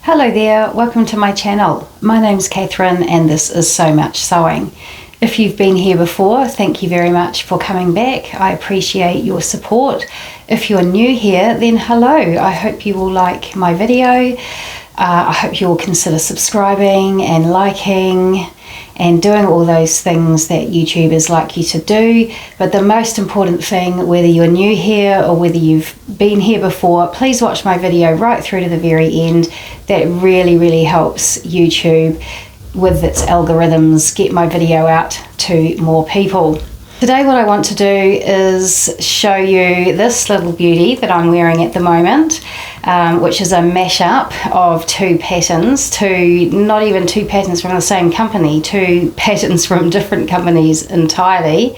Hello there, welcome to my channel. My name's Catherine and this is So Much Sewing. If you've been here before, thank you very much for coming back. I appreciate your support. If you're new here, then hello. I hope you will like my video. I hope you will consider subscribing and liking and doing all those things that YouTubers like you to do. But the most important thing, whether you're new here or whether you've been here before, please watch my video right through to the very end. That really helps YouTube with its algorithms get my video out to more people. Today what I want to do is show you this little beauty that I'm wearing at the moment, which is a mashup of two patterns, not even two patterns from the same company, two patterns from different companies entirely.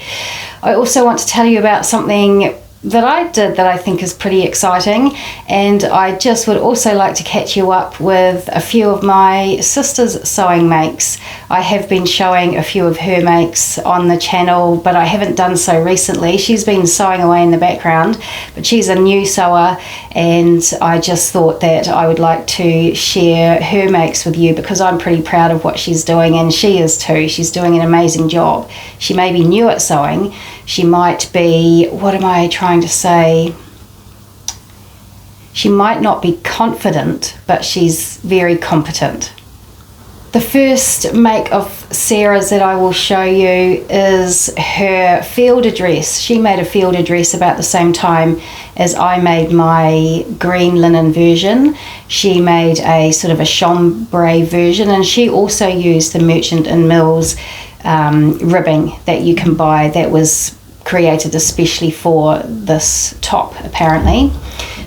I also want to tell you about something that I did that I think is pretty exciting, and I just would also like to catch you up with a few of my sister's sewing makes. I have been showing a few of her makes on the channel, but I haven't done so recently. She's been sewing away in the background, but she's a new sewer, and I just thought that I would like to share her makes with you because I'm pretty proud of what she's doing, and she is too. She's doing an amazing job. She may be new at sewing. She might be, what am I trying to say? She might not be confident, but she's very competent. The first make of Sarah's that I will show you is her field dress. She made a field dress about the same time as I made my green linen version. She made a sort of a chambray version, and she also used the Merchant and Mills ribbing that you can buy that was created especially for this top apparently.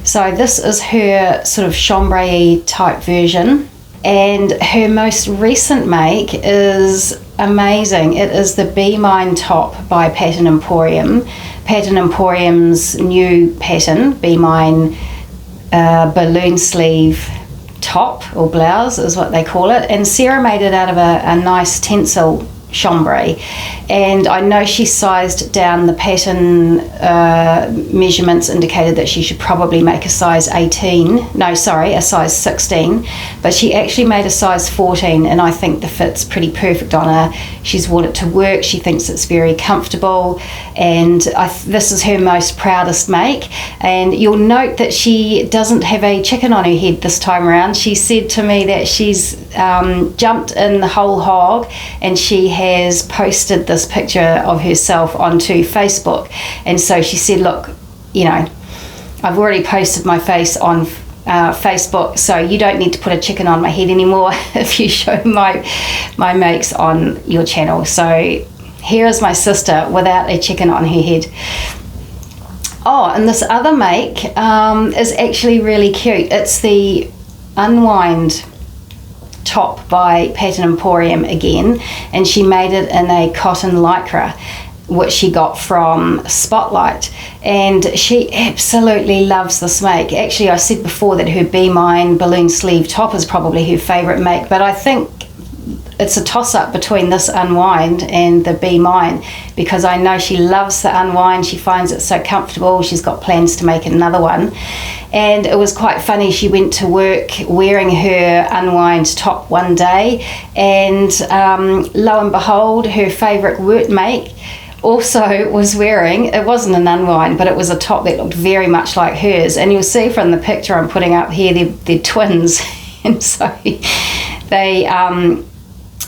So this is her sort of chambray type version, and her most recent make is amazing. It is the Be Mine top by Pattern Emporium. Pattern Emporium's new pattern, Be Mine balloon sleeve top or blouse is what they call it, and Sarah made it out of a nice tencel chambray, and I know she sized down. The pattern measurements indicated that she should probably make a size 18, no sorry, a size 16, but she actually made a size 14, and I think the fit's pretty perfect on her. She's worn it to work, she thinks it's very comfortable, and this is her most proudest make. And you'll note that she doesn't have a chicken on her head this time around. She said to me that she's jumped in the whole hog, and she has posted this picture of herself onto Facebook. And so she said, look, you know, I've already posted my face on Facebook, so you don't need to put a chicken on my head anymore if you show my makes on your channel. So here is my sister without a chicken on her head. Oh, and this other make is actually really cute. It's the Unwind top by Pattern Emporium again, and she made it in a cotton lycra which she got from Spotlight, and she absolutely loves this make. Actually, I said before that her Be Mine balloon sleeve top is probably her favorite make, but I think it's a toss-up between this Unwind and the Be Mine, because I know she loves the Unwind. She finds it so comfortable. She's got plans to make another one. And it was quite funny, she went to work wearing her Unwind top one day, and lo and behold, her favourite work make also was wearing, it wasn't an Unwind, but it was a top that looked very much like hers. And you'll see from the picture I'm putting up here, they're twins. And so they,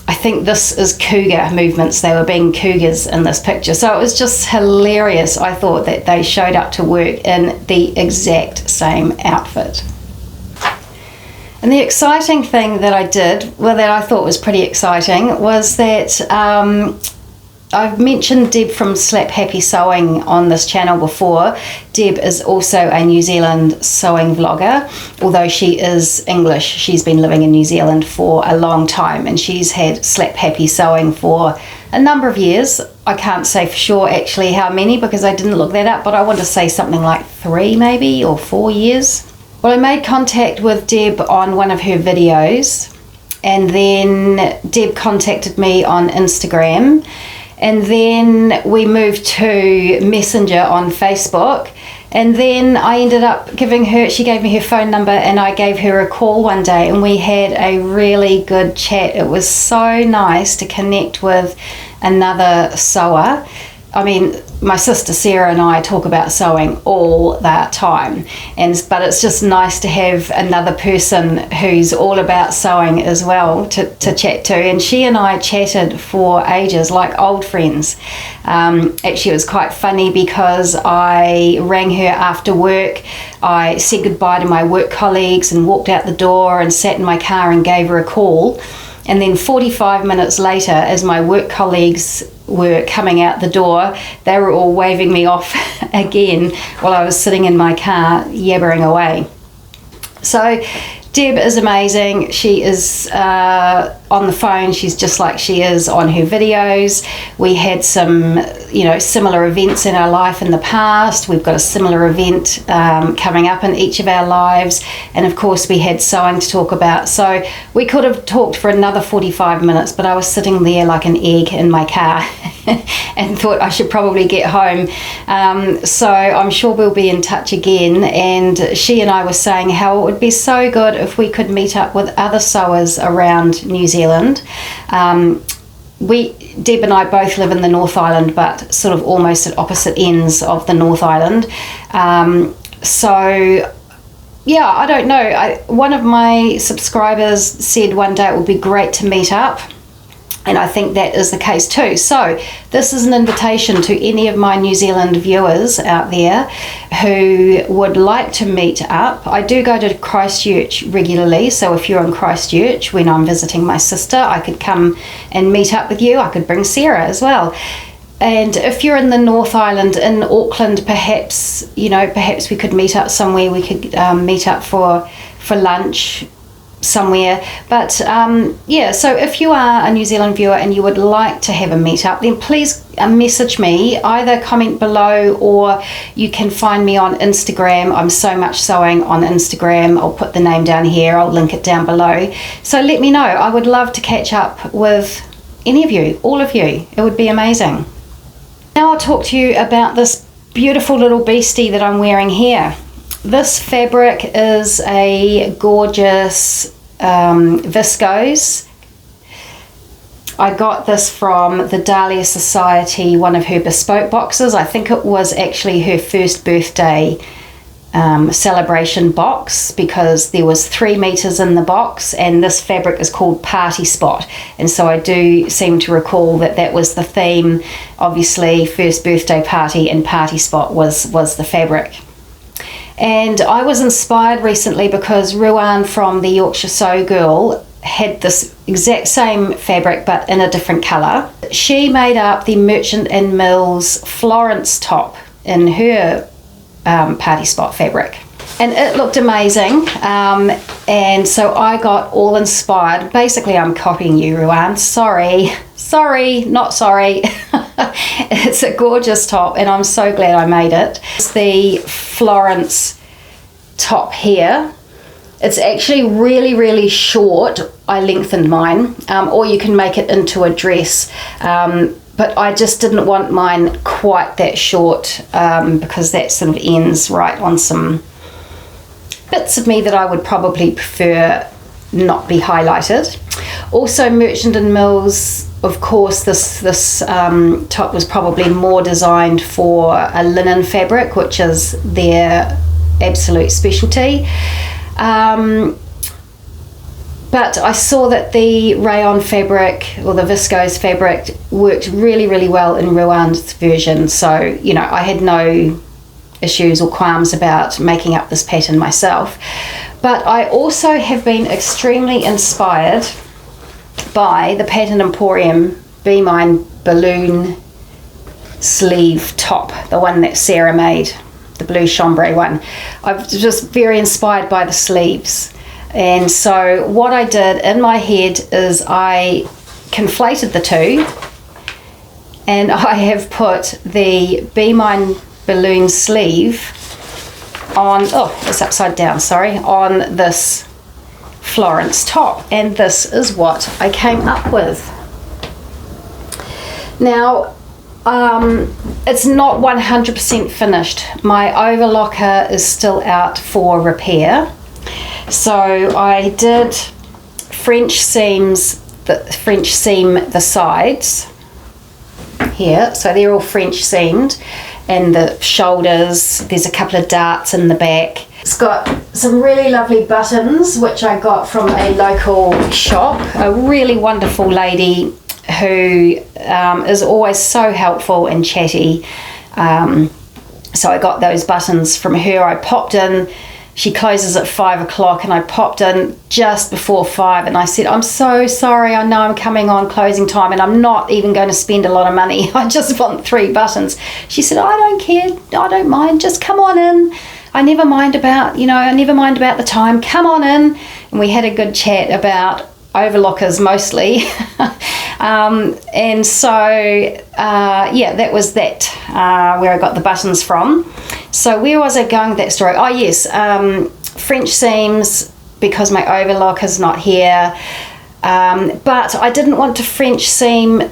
I think this is cougar movements. They were being cougars in this picture. So it was just hilarious. I thought that they showed up to work in the exact same outfit. And the exciting thing that I did, well, that I thought was pretty exciting, was that I've mentioned Deb from Slap Happy Sewing on this channel before. Deb is also a New Zealand sewing vlogger, although she is English. She's been living in New Zealand for a long time, and she's had Slap Happy Sewing for a number of years. I can't say for sure actually how many because I didn't look that up, but I want to say something like 3 maybe or 4 years. Well, I made contact with Deb on one of her videos, and then Deb contacted me on Instagram. And then we moved to Messenger on Facebook, And then I ended up she gave me her phone number, and I gave her a call one day, and we had a really good chat. It was so nice to connect with another sewer. I mean, my sister Sarah and I talk about sewing all the time, but it's just nice to have another person who's all about sewing as well to chat to. And she and I chatted for ages, like old friends. Actually, it was quite funny because I rang her after work. I said goodbye to my work colleagues and walked out the door and sat in my car and gave her a call. And then 45 minutes later, as my work colleagues were coming out the door, they were all waving me off again while I was sitting in my car yabbering away. So Deb is amazing. She is on the phone. She's just like she is on her videos. We had some, similar events in our life in the past. We've got a similar event coming up in each of our lives. And of course, we had sewing to talk about. So we could have talked for another 45 minutes, but I was sitting there like an egg in my car and thought I should probably get home. So I'm sure we'll be in touch again. And she and I were saying how it would be so good if we could meet up with other sewers around New Zealand. Deb and I both live in the North Island, but sort of almost at opposite ends of the North Island. So yeah, I don't know. One of my subscribers said one day it would be great to meet up. And I think that is the case too. So this is an invitation to any of my New Zealand viewers out there who would like to meet up. I do go to Christchurch regularly. So if you're in Christchurch when I'm visiting my sister, I could come and meet up with you. I could bring Sarah as well. And if you're in the North Island, in Auckland, perhaps we could meet up somewhere. We could meet up for lunch somewhere. But so if you are a New Zealand viewer and you would like to have a meetup, then please message me, either comment below or you can find me on Instagram. I'm So Much Sewing on Instagram. I'll put the name down here, I'll link it down below. So let me know. I would love to catch up with any of you, all of you. It would be amazing. Now I'll talk to you about this beautiful little beastie that I'm wearing here. This fabric is a gorgeous viscose. I got this from the Dahlia Sewciety, one of her bespoke boxes. I think it was actually her first birthday celebration box, because there was 3 meters in the box, and this fabric is called Party Spot, and so I do seem to recall that was the theme. Obviously, first birthday party and Party Spot was the fabric. And I was inspired recently because Ruan from the Yorkshire Sew Girl had this exact same fabric but in a different colour. She made up the Merchant and Mills Florence top in her Party Spot fabric. And it looked amazing, and so I got all inspired. Basically, I'm copying you, Ruan. Sorry, not sorry. It's a gorgeous top, and I'm so glad I made it. It's the Florence top here. It's actually really, really short. I lengthened mine, or you can make it into a dress. But I just didn't want mine quite that short, because that sort of ends right on some bits of me that I would probably prefer not be highlighted. Also, Merchant and Mills, of course, this top was probably more designed for a linen fabric, which is their absolute specialty. But I saw that the rayon fabric, or the viscose fabric, worked really, really well in Ruan's version. So, I had no issues or qualms about making up this pattern myself. But I also have been extremely inspired by the Pattern Emporium Be Mine balloon sleeve top, the one that Sarah made, the blue chambray one. I was just very inspired by the sleeves. And so what I did in my head is I conflated the two, and I have put the Be Mine balloon sleeve on, it's upside down, sorry, on this Florence top, and this is what I came up with. Now, it's not 100% finished. My overlocker is still out for repair. So I did French seam the sides here. So they're all French seamed, and the shoulders, there's a couple of darts in the back. It's got some really lovely buttons, which I got from a local shop, a really wonderful lady who is always so helpful and chatty. So I got those buttons from her. I popped in, she closes at 5 o'clock, and I popped in just before 5, and I said, I'm so sorry, I know I'm coming on closing time and I'm not even going to spend a lot of money. I just want 3 buttons. She said, I don't care, I don't mind, just come on in. I never mind about the time, come on in. And we had a good chat about overlockers mostly. And so, that was that, where I got the buttons from. So where was I going with that story? Oh yes, French seams, because my overlocker's not here. But I didn't want to French seam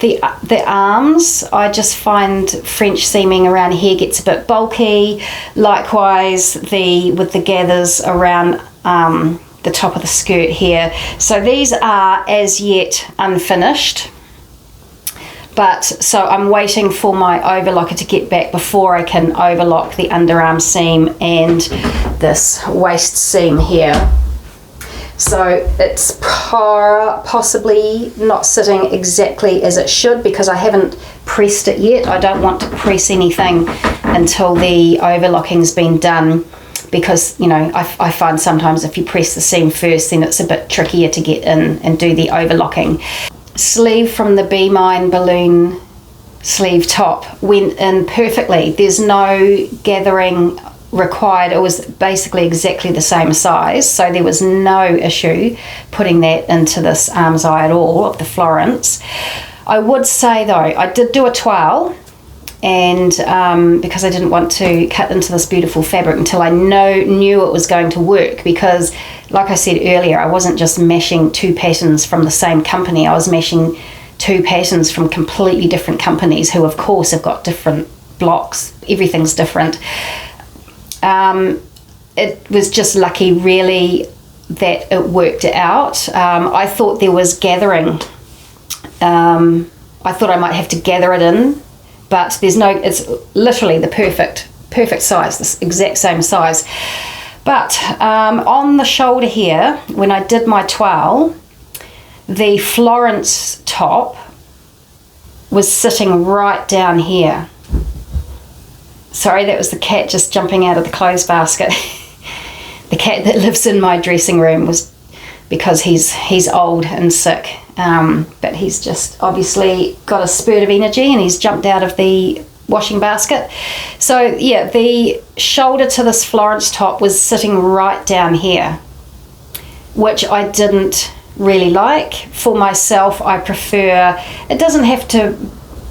the arms. I just find French seaming around here gets a bit bulky. Likewise, with the gathers around the top of the skirt here. So these are as yet unfinished. But so I'm waiting for my overlocker to get back before I can overlock the underarm seam and this waist seam here. So it's possibly not sitting exactly as it should because I haven't pressed it yet. I don't want to press anything until the overlocking's been done, because I find sometimes if you press the seam first, then it's a bit trickier to get in and do the overlocking. Sleeve from the Be Mine balloon sleeve top went in perfectly. There's no gathering required. It was basically exactly the same size, so there was no issue putting that into this arm's eye at all of the Florence. I would say though, I did do a toile, and because I didn't want to cut into this beautiful fabric until I knew it was going to work, because like I said earlier, I wasn't just meshing 2 patterns from the same company, I was meshing 2 patterns from completely different companies who of course have got different blocks, everything's different. It was just lucky really that it worked out. I thought there was gathering, I thought I might have to gather it in, but there's no, it's literally the perfect size, this exact same size. But on the shoulder here, when I did my toile, the Florence top was sitting right down here. Sorry, that was the cat just jumping out of the clothes basket. The cat that lives in my dressing room, was because he's old and sick, but he's just obviously got a spurt of energy and he's jumped out of the washing basket. So yeah, the shoulder to this Florence top was sitting right down here, which I didn't really like. For myself, I prefer, it doesn't have to,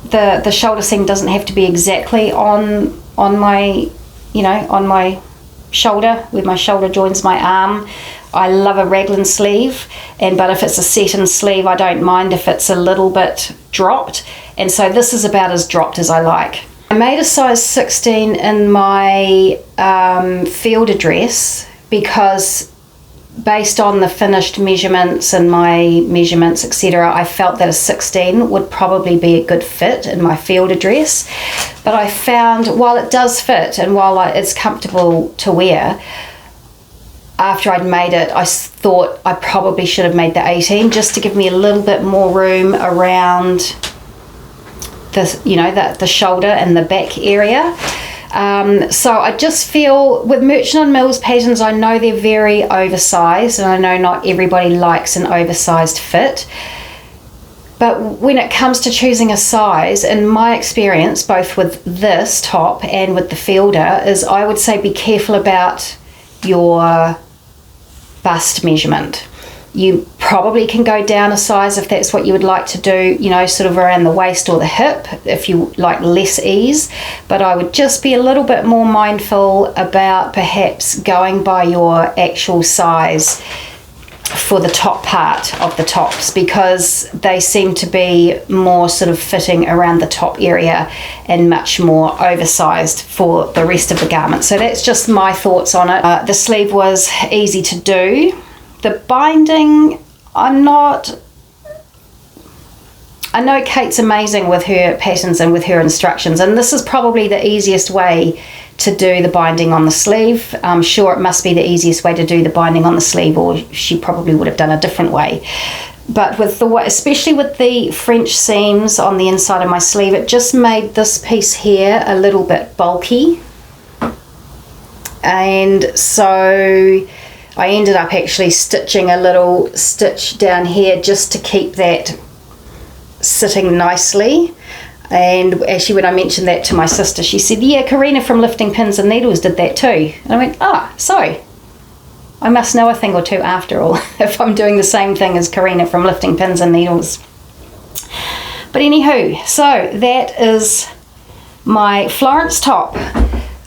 the shoulder seam doesn't have to be exactly on my, on my shoulder, where my shoulder joins my arm. I love a raglan sleeve, but if it's a set-in sleeve, I don't mind if it's a little bit dropped, and so this is about as dropped as I like. I made a size 16 in my field address because based on the finished measurements and my measurements, etc., I felt that a 16 would probably be a good fit in my field address. But I found, while it does fit and while it's comfortable to wear, after I'd made it, I thought I probably should have made the 18 just to give me a little bit more room around the shoulder and the back area. So I just feel with Merchant and Mills patterns, I know they're very oversized, and I know not everybody likes an oversized fit. But when it comes to choosing a size, in my experience, both with this top and with the fielder, is I would say be careful about your bust measurement. You probably can go down a size if that's what you would like to do, sort of around the waist or the hip, if you like less ease. But I would just be a little bit more mindful about perhaps going by your actual size for the top part of the tops, because they seem to be more sort of fitting around the top area and much more oversized for the rest of the garment. So that's just my thoughts on it. The sleeve was easy to do. The binding, I know Kate's amazing with her patterns and with her instructions, and this is probably the easiest way to do the binding on the sleeve. I'm sure it must be the easiest way to do the binding on the sleeve, or she probably would have done a different way. But with the way, especially with the French seams on the inside of my sleeve, it just made this piece here a little bit bulky. And so I ended up actually stitching a little stitch down here just to keep that sitting nicely. And actually, when I mentioned that to my sister, she said, yeah, Karina from Lifting Pins and Needles did that too. And I went, so I must know a thing or two after all if I'm doing the same thing as Karina from Lifting Pins and Needles. But anywho, so that is my Florence top.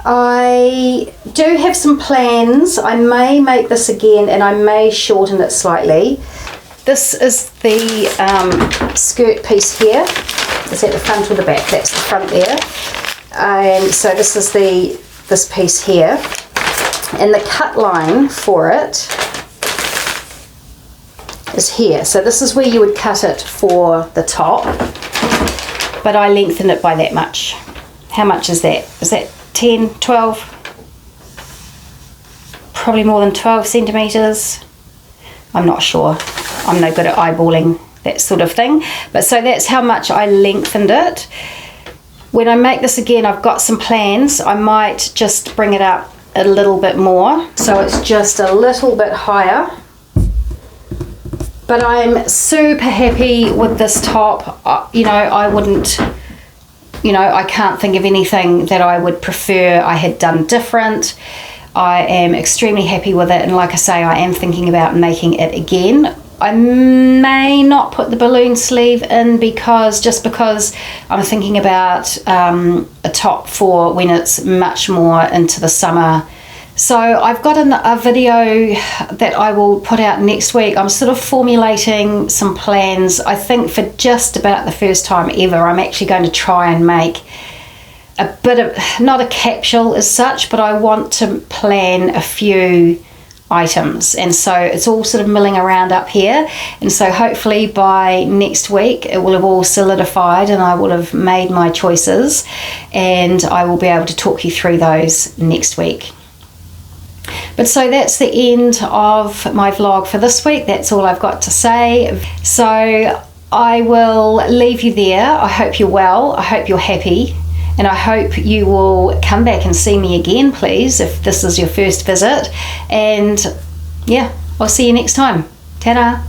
I do have some plans. I may make this again and I may shorten it slightly. This is the skirt piece here. Is that the front or the back? That's the front there. And so this is this piece here. And the cut line for it is here. So this is where you would cut it for the top. But I lengthened it by that much. How much is that? Is that 10, 12? Probably more than 12 centimetres. I'm not sure. I'm no good at eyeballing that sort of thing. But so that's how much I lengthened it. When I make this again, I've got some plans. I might just bring it up a little bit more, so it's just a little bit higher. But I'm super happy with this top. You know, I wouldn't, you know, I can't think of anything that I would prefer I had done different. I am extremely happy with it, and like I say, I am thinking about making it again. I may not put the balloon sleeve in because I'm thinking about a top for when it's much more into the summer. So I've got a video that I will put out next week. I'm sort of formulating some plans. I think for just about the first time ever, I'm actually going to try and make a bit of, not a capsule as such, but I want to plan a few items, and so it's all sort of milling around up here, and so hopefully by next week it will have all solidified and I will have made my choices, and I will be able to talk you through those next week. But so that's the end of my vlog for this week. That's all I've got to say. So I will leave you there. I hope you're well, I hope you're happy, and I hope you will come back and see me again, please, if this is your first visit. And yeah, I'll see you next time. Ta-da!